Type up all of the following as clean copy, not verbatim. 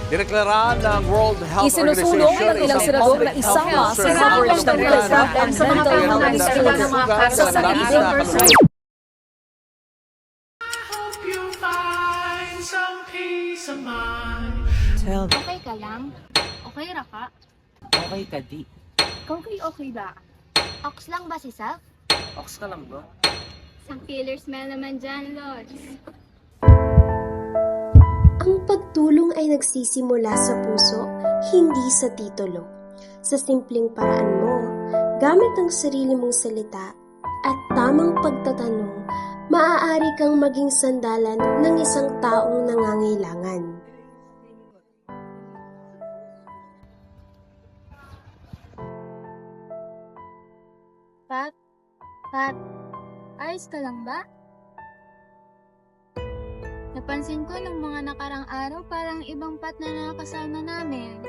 Dineklara ng World Health Isinusulong Organization ng ilang senador na isama sa coverage ng mental health and mental wellness sa saligang versus Hope you find some peace of mind. Tell me, Okay ka lang? Okay ra ka? okay ka di? Ikaw kay okay ba? Ox lang ba si Saf? Ox ka lang bro? Isang killer smell naman dyan, Lods. Ang pagtulong ay nagsisimula sa puso, hindi sa titulo. Sa simpleng paraan mo, gamit ang sarili mong salita at tamang pagtatanong, maaari kang maging sandalan ng isang taong nangangailangan. Pat, ayos ka lang ba? Napansin ko nung mga nakarang araw parang ibang Pat na nakakasama namin.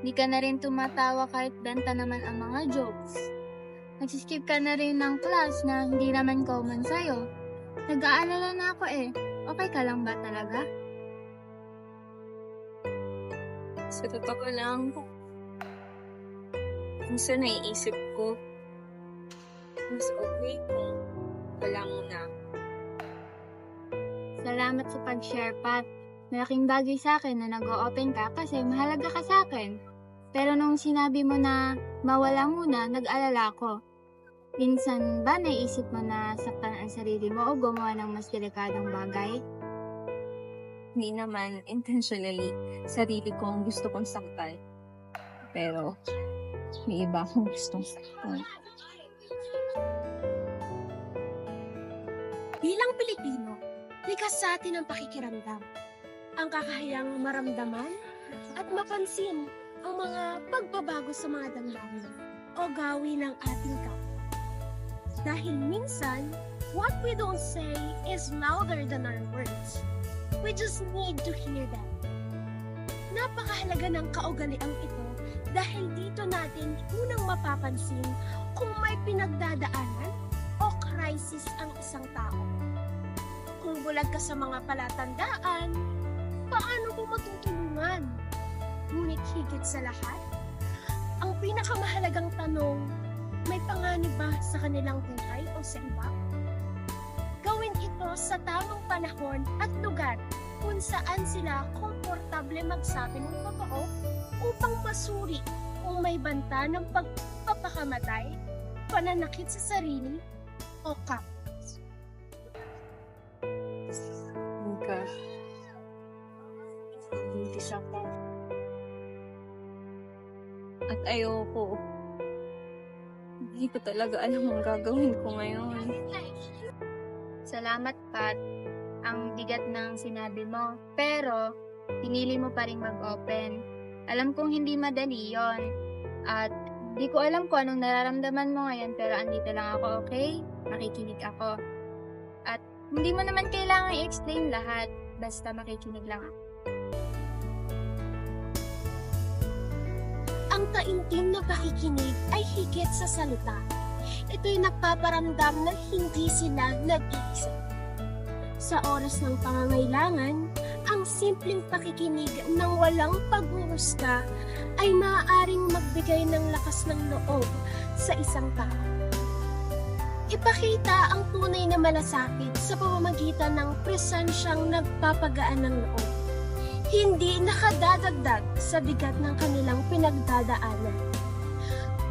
Di ka na rin tumatawa kahit benta naman ang mga jokes. Nagsiskip ka na rin ng class na hindi naman common sa'yo. Nag-aalala na ako eh. Okay ka lang ba talaga? Sa totoo lang, minsan naiisip ko, mas okay kung wala muna. Salamat sa pag-share, Pat. Malaking bagay sa akin na nag-o-open ka kasi mahalaga ka sa akin. Pero nung sinabi mo na mawala muna, nag-alala ko. Minsan ba naisip mo na saktan ang sarili mo o gumawa ng mas delikadong bagay? Hindi naman intentionally sarili ko ang gusto kong saktan. Pero may iba akong gustong saktan. Bilang Pilipino, likas sa atin ang pakikiramdam. Ang kakahiyang maramdaman at mapansin ang mga pagbabago sa mga damdamin o gawin ng ating kapwa. Dahil minsan, what we don't say is louder than our words. We just need to hear that. Napakahalaga ng kaugaliang ito dahil dito natin unang mapapansin kung may pinagdadaanan o crisis ang isang tao. Kung bulag ka sa mga palatandaan, paano mo matutulungan? Ngunit higit sa lahat, ang pinakamahalagang tanong, may panganib ba sa kanilang buhay o sa iba? Gawin ito sa tamang panahon at lugar kung saan sila komportable magsabi ng totoo upang masuri kung may banta ng pagpapakamatay, pananakit sa sarili, o kapos. Hanggang buntis ako. At ayoko. Hindi ko talaga alam ang gagawin ko ngayon. Salamat, Pat. Ang bigat ng sinabi mo. Pero, pinili mo pa rin mag-open. Alam kong hindi madali yon. At di ko alam kung anong nararamdaman mo ngayon pero andito lang ako, okay? Makikinig ako. At hindi mo naman kailangan i-explain lahat. Basta makikinig lang ako. Ang taimtim na pakikinig ay higit sa salita. Ito'y nagpaparamdam na hindi sila nag-iisa. Sa oras ng pangangailangan, ang simpleng pakikinig ng walang paghuhusga ay maaaring magbigay ng lakas ng loob sa isang tao. Ipakita ang tunay na malasakit sa pamamagitan ng presensyang nagpapagaan ng loob. Hindi nakadadagdag sa bigat ng kanilang pinagdadaanan.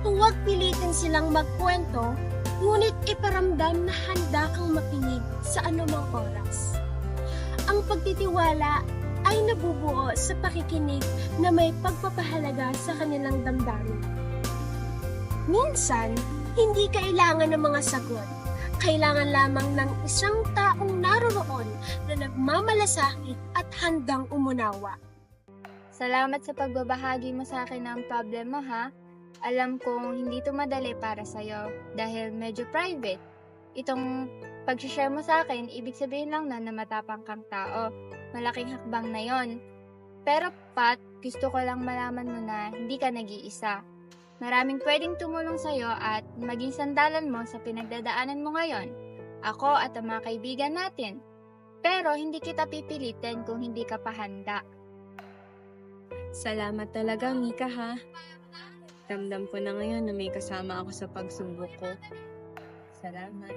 Huwag pilitin silang magkwento, ngunit iparamdam na handa kang makinig sa anumang oras. Ang pagtitiwala ay nabubuo sa pakikinig na may pagpapahalaga sa kanilang damdamin. Minsan, hindi kailangan ng mga sagot. Kailangan lamang ng isang taong naroroon na nagmamalasakit at handang umunawa. Salamat sa pagbabahagi mo sa akin ng problem mo, ha? Alam kong hindi ito madali para sa'yo dahil medyo private. Itong pag-share mo sa akin, ibig sabihin lang na matapang kang tao. Malaking hakbang na yon. Pero Pat, gusto ko lang malaman mo na hindi ka nag-iisa. Maraming pwedeng tumulong sa'yo at maging sandalan mo sa pinagdadaanan mo ngayon. Ako at ang mga kaibigan natin. Pero hindi kita pipilitin kung hindi ka pa handa. Salamat talaga, Mika, ha? Ramdam ko na ngayon na may kasama ako sa pagsubok ko. Salamat.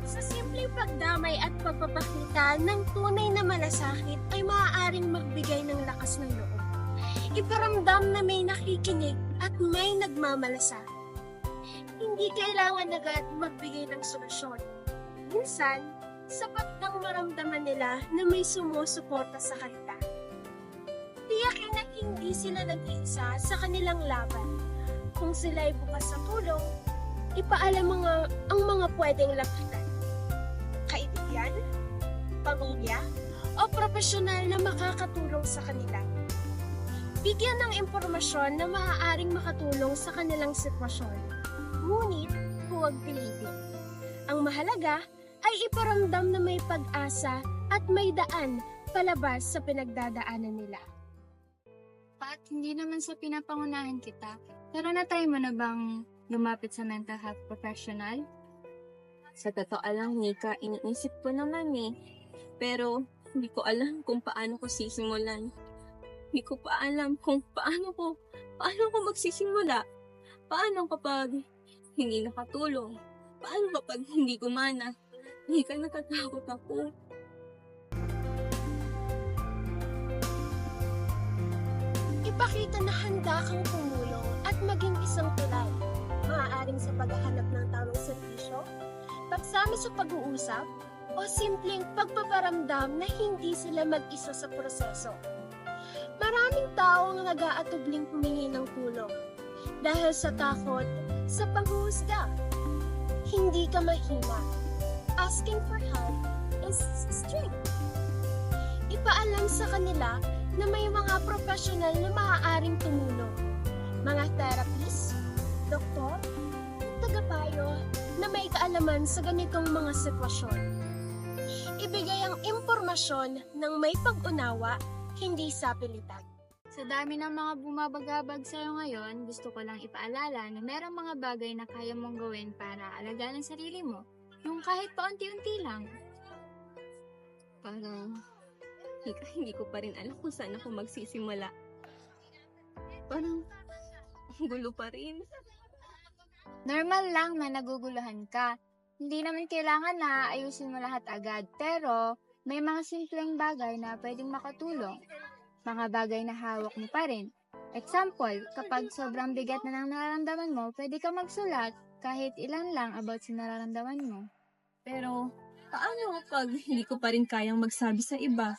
Sa simpleng pagdamay at pagpapakita ng tunay na malasakit ay maaaring magbigay ng lakas ng loob. Iparamdam na may nakikinig at may nagmamalasakit. Hindi kailangan agad magbigay ng solusyon. Minsan, sapat nang maramdaman nila na may sumusuporta sa kanila. Tiyakin na hindi sila nag-iisa sa kanilang laban. Kung sila ay bukas sa tulong, ipaalam ang mga pwedeng lapitan. Kaibigan, pamilya, o profesional na makakatulong sa kanila. Bigyan ng impormasyon na maaaring makatulong sa kanilang sitwasyon. Ngunit, huwag pilitin. Ang mahalaga ay iparamdam na may pag-asa at may daan palabas sa pinagdadaanan nila. Pat, hindi naman sa pinapangunahan kita, pero na-try mo na bang lumapit sa mental health professional? Sa totoo lang, Mika, iniisip ko naman Pero, hindi ko alam kung paano ko sisimulan. Hindi ko pa alam kung paano ko magsisimula. Paano kapag hindi nakatulong? Paano kapag hindi gumana? Mika, natatakot ako. Ipakita na handa kang tumulong at maging isang tulay. Maaaring sa paghahanap ng tamang serbisyo, pagsama sa pag-uusap, o simpleng pagpaparamdam na hindi sila mag-isa sa proseso. Maraming tao ang nag-aatubling humingi ng tulong dahil sa takot sa panghuhusga. Hindi ka mahina. Asking for help is strength. Ipaalam sa kanila na may mga profesional na maaaring tumulong. Mga therapist, doktor, tagapayo na may kaalaman sa ganitong mga sitwasyon. Ibigay ang impormasyon ng may pag-unawa, hindi sa pilitan. Sa dami ng mga bumabagabag sa'yo ngayon, gusto ko lang ipaalala na merong mga bagay na kaya mong gawin para alagaan ang sarili mo, yung kahit paunti-unti lang. Parang, hindi ko pa rin alam kung saan ako magsisimula. Parang, gulo pa rin. Normal lang na naguguluhan ka. Hindi naman kailangan na ayusin mo lahat agad, pero may mga simpleng bagay na pwedeng makatulong. Mga bagay na hawak mo pa rin. Example, kapag sobrang bigat na ng nararamdaman mo, pwede ka magsulat kahit ilan lang about sa nararamdaman mo. Pero, paano kapag hindi ko pa rin kayang magsabi sa iba?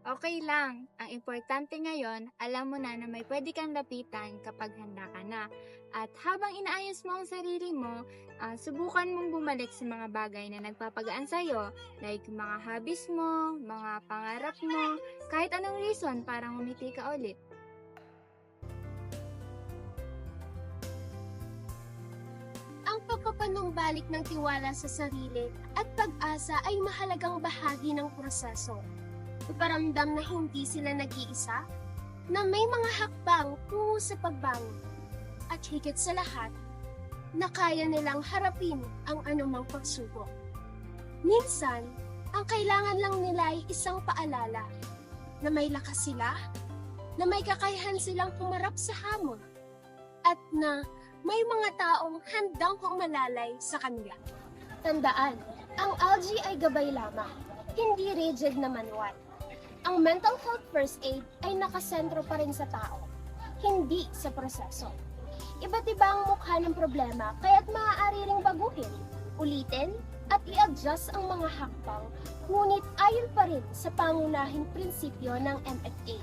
Okay lang. Ang importante ngayon, alam mo na may pwede kang lapitan kapag handa ka na. At habang inaayos mo ang sarili mo, subukan mong bumalik sa mga bagay na nagpapagaan sa'yo, like mga hobbies mo, mga pangarap mo, kahit anong reason para ngumiti ka ulit. Ang pagpapanumbalik ng tiwala sa sarili at pag-asa ay mahalagang bahagi ng proseso. Iparamdam na hindi sila nag-iisa, na may mga hakbang tungo sa pagbangon, at higit sa lahat, na kaya nilang harapin ang anumang pagsubok. Minsan, ang kailangan lang nila ay isang paalala, na may lakas sila, na may kakayahan silang humarap sa hamon, at na may mga taong handang humalalay sa kanila. Tandaan, ang ALGE ay gabay lamang, hindi rigid na manual. Ang mental health first aid ay nakasentro pa rin sa tao, hindi sa proseso. Iba't iba ang mukha ng problema, kaya't maaari ring baguhin, ulitin, at i-adjust ang mga hakbang, ngunit ayon pa rin sa pangunahing prinsipyo ng MFA,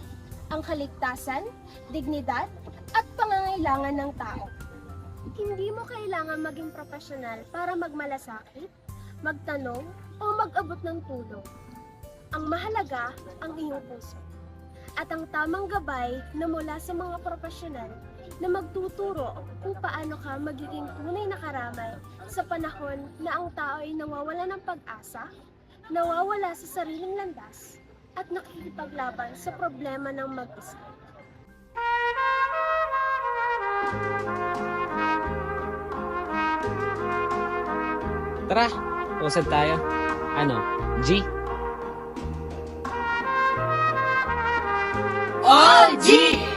ang kaligtasan, dignidad, at pangangailangan ng tao. Hindi mo kailangan maging profesional para magmalasakit, magtanong, o mag-abot ng tulong. Ang mahalaga ang iyong puso at ang tamang gabay na mula sa mga profesional na magtuturo kung paano ka magiging tunay na karamay sa panahon na ang tao ay nawawala ng pag-asa, nawawala sa sariling landas, at nakikipaglaban sa problema ng mag-isa. Tara, usad tayo. Ano, G? G